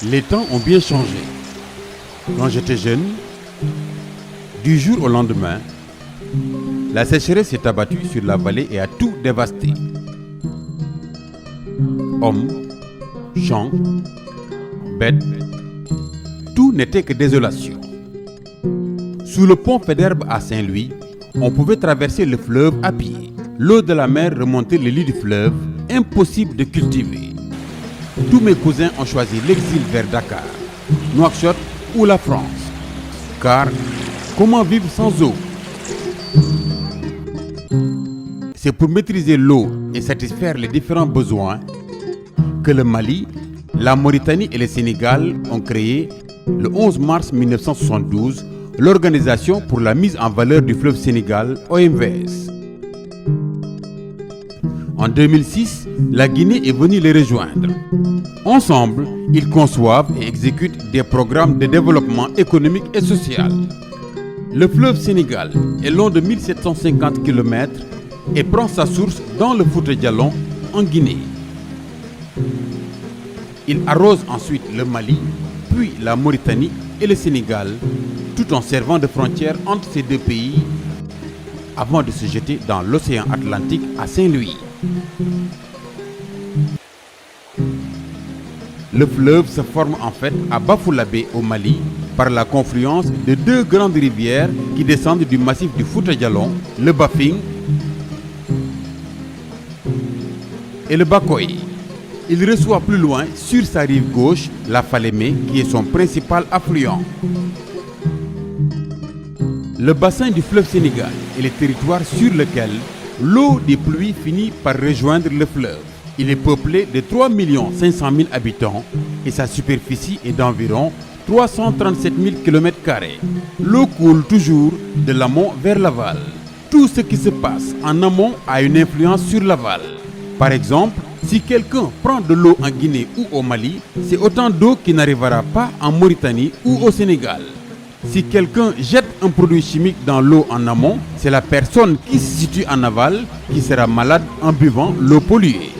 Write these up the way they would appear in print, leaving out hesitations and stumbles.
Les temps ont bien changé. Quand j'étais jeune, du jour au lendemain, la sécheresse s'est abattue sur la vallée et a tout dévasté. Hommes, champs, bêtes, tout n'était que désolation. Sous le pont Faidherbe à Saint-Louis, on pouvait traverser le fleuve à pied. L'eau de la mer remontait le lit du fleuve, impossible de cultiver. Tous mes cousins ont choisi l'exil vers Dakar, Nouakchott ou la France. Car comment vivre sans eau? C'est pour maîtriser l'eau et satisfaire les différents besoins que le Mali, la Mauritanie et le Sénégal ont créé, le 11 mars 1972, l'Organisation pour la mise en valeur du fleuve Sénégal, OMVS. En 2006, la Guinée est venue les rejoindre. Ensemble, ils conçoivent et exécutent des programmes de développement économique et social. Le fleuve Sénégal est long de 1750 km et prend sa source dans le Fouta Djallon, en Guinée. Il arrose ensuite le Mali, puis la Mauritanie et le Sénégal, tout en servant de frontière entre ces deux pays, avant de se jeter dans l'océan Atlantique à Saint-Louis. Le fleuve se forme en fait à Bafoullabé au Mali par la confluence de deux grandes rivières qui descendent du massif du Fouta Djallon, le Bafing et le Bakoye. Il reçoit plus loin, sur sa rive gauche, la Falémé qui est son principal affluent. Le bassin du fleuve Sénégal est le territoire sur lequel l'eau des pluies finit par rejoindre le fleuve. Il est peuplé de 3 500 000 habitants et sa superficie est d'environ 337 000 km². L'eau coule toujours de l'amont vers l'aval. Tout ce qui se passe en amont a une influence sur l'aval. Par exemple, si quelqu'un prend de l'eau en Guinée ou au Mali, c'est autant d'eau qui n'arrivera pas en Mauritanie ou au Sénégal. Si quelqu'un jette un produit chimique dans l'eau en amont, c'est la personne qui se situe en aval qui sera malade en buvant l'eau polluée.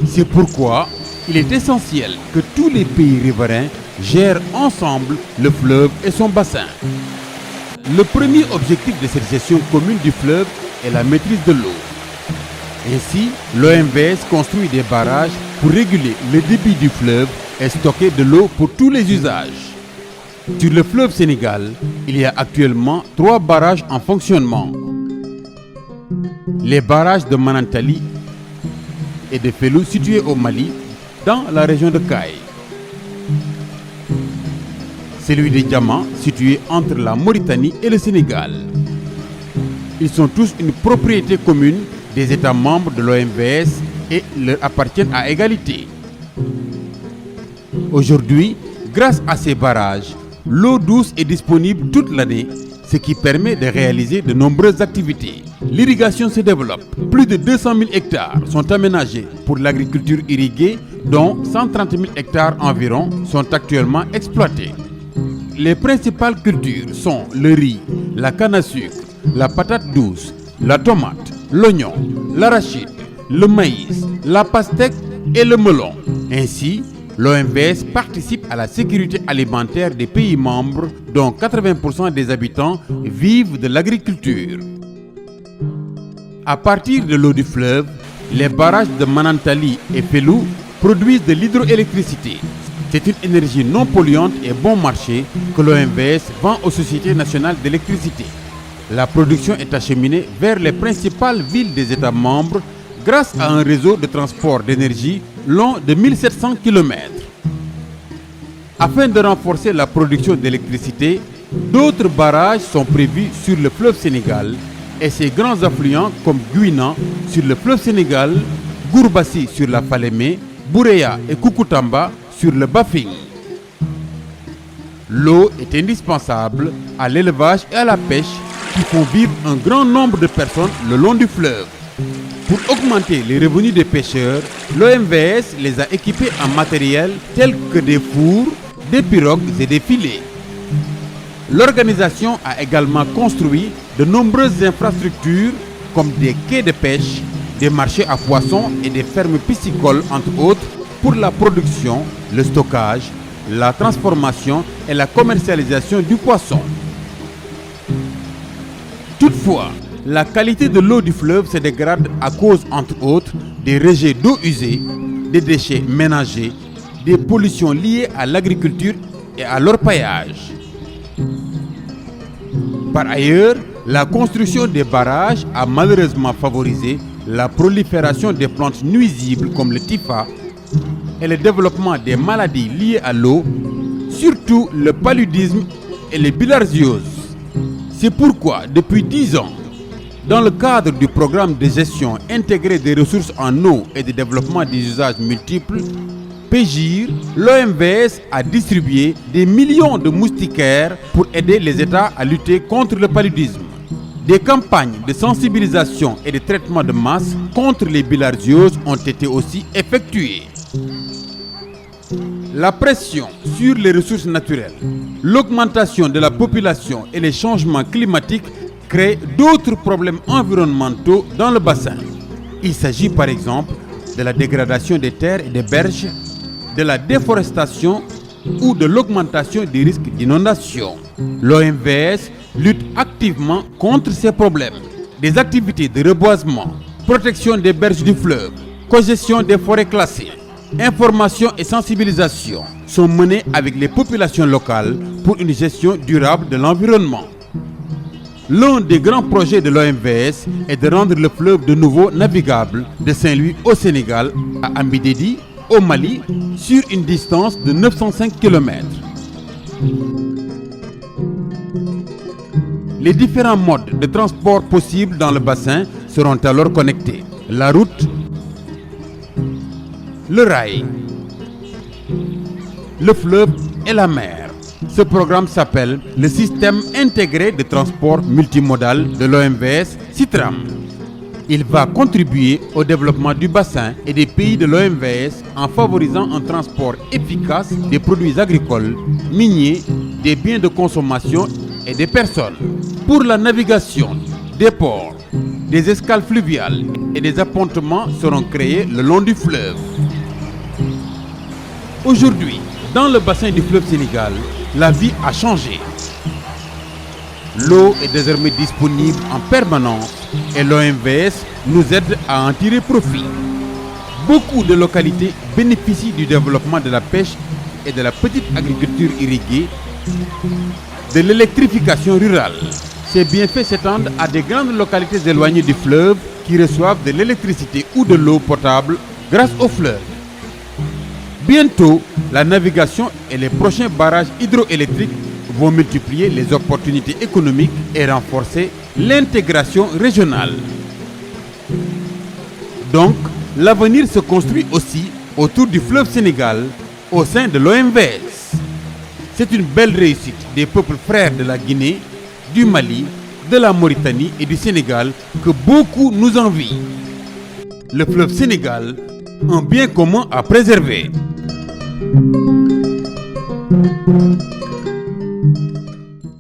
C'est pourquoi il est essentiel que tous les pays riverains gèrent ensemble le fleuve et son bassin. Le premier objectif de cette gestion commune du fleuve est la maîtrise de l'eau. Ainsi, l'OMVS construit des barrages pour réguler le débit du fleuve et stocker de l'eau pour tous les usages. Sur le fleuve Sénégal, il y a actuellement 3 barrages en fonctionnement. Les barrages de Manantali et de Fellou situés au Mali, dans la région de Kaye. Celui de Diama situé entre la Mauritanie et le Sénégal. Ils sont tous une propriété commune des États membres de l'OMVS et leur appartiennent à égalité. Aujourd'hui, grâce à ces barrages, l'eau douce est disponible toute l'année, ce qui permet de réaliser de nombreuses activités. L'irrigation se développe. Plus de 200 000 hectares sont aménagés pour l'agriculture irriguée, dont 130 000 hectares environ sont actuellement exploités. Les principales cultures sont le riz, la canne à sucre, la patate douce, la tomate, l'oignon, l'arachide, le maïs, la pastèque et le melon. Ainsi, l'OMVS participe à la sécurité alimentaire des pays membres dont 80% des habitants vivent de l'agriculture. À partir de l'eau du fleuve, les barrages de Manantali et Fellou produisent de l'hydroélectricité. C'est une énergie non polluante et bon marché que l'OMVS vend aux sociétés nationales d'électricité. La production est acheminée vers les principales villes des États membres grâce à un réseau de transport d'énergie long de 1700 km. Afin de renforcer la production d'électricité, d'autres barrages sont prévus sur le fleuve Sénégal et ses grands affluents comme Gouina sur le fleuve Sénégal, Gourbassi sur la Falémé, Boureya et Koukoutamba sur le Bafing. L'eau est indispensable à l'élevage et à la pêche qui font vivre un grand nombre de personnes le long du fleuve. Pour augmenter les revenus des pêcheurs, l'OMVS les a équipés en matériel tel que des fours, des pirogues et des filets. L'organisation a également construit de nombreuses infrastructures comme des quais de pêche, des marchés à poissons et des fermes piscicoles entre autres pour la production, le stockage, la transformation et la commercialisation du poisson. Toutefois, la qualité de l'eau du fleuve se dégrade à cause, entre autres, des rejets d'eau usée, des déchets ménagers, des pollutions liées à l'agriculture et à l'orpaillage. Par ailleurs, la construction des barrages a malheureusement favorisé la prolifération des plantes nuisibles comme le typha et le développement des maladies liées à l'eau, surtout le paludisme et les bilharzioses. C'est pourquoi, depuis 10 ans, dans le cadre du programme de gestion intégrée des ressources en eau et de développement des usages multiples, PEGIR, l'OMVS a distribué des millions de moustiquaires pour aider les États à lutter contre le paludisme. Des campagnes de sensibilisation et de traitement de masse contre les bilharzioses ont été aussi effectuées. La pression sur les ressources naturelles, l'augmentation de la population et les changements climatiques créent d'autres problèmes environnementaux dans le bassin. Il s'agit par exemple de la dégradation des terres et des berges, de la déforestation ou de l'augmentation des risques d'inondation. L'OMVS lutte activement contre ces problèmes. Des activités de reboisement, protection des berges du fleuve, cogestion des forêts classées, information et sensibilisation sont menées avec les populations locales pour une gestion durable de l'environnement. L'un des grands projets de l'OMVS est de rendre le fleuve de nouveau navigable de Saint-Louis au Sénégal à Ambidédi, au Mali, sur une distance de 905 km. Les différents modes de transport possibles dans le bassin seront alors connectés. La route, le rail, le fleuve et la mer. Ce programme s'appelle le Système intégré de transport multimodal de l'OMVS, SITRAM. Il va contribuer au développement du bassin et des pays de l'OMVS en favorisant un transport efficace des produits agricoles, miniers, des biens de consommation et des personnes. Pour la navigation, des ports, des escales fluviales et des appontements seront créés le long du fleuve. Aujourd'hui, dans le bassin du fleuve Sénégal, la vie a changé. L'eau est désormais disponible en permanence et l'OMVS nous aide à en tirer profit. Beaucoup de localités bénéficient du développement de la pêche et de la petite agriculture irriguée, de l'électrification rurale. Ces bienfaits s'étendent à des grandes localités éloignées du fleuve qui reçoivent de l'électricité ou de l'eau potable grâce au fleuve. Bientôt, la navigation et les prochains barrages hydroélectriques vont multiplier les opportunités économiques et renforcer l'intégration régionale. Donc, l'avenir se construit aussi autour du fleuve Sénégal au sein de l'OMVS. C'est une belle réussite des peuples frères de la Guinée, du Mali, de la Mauritanie et du Sénégal que beaucoup nous envient. Le fleuve Sénégal, un bien commun à préserver.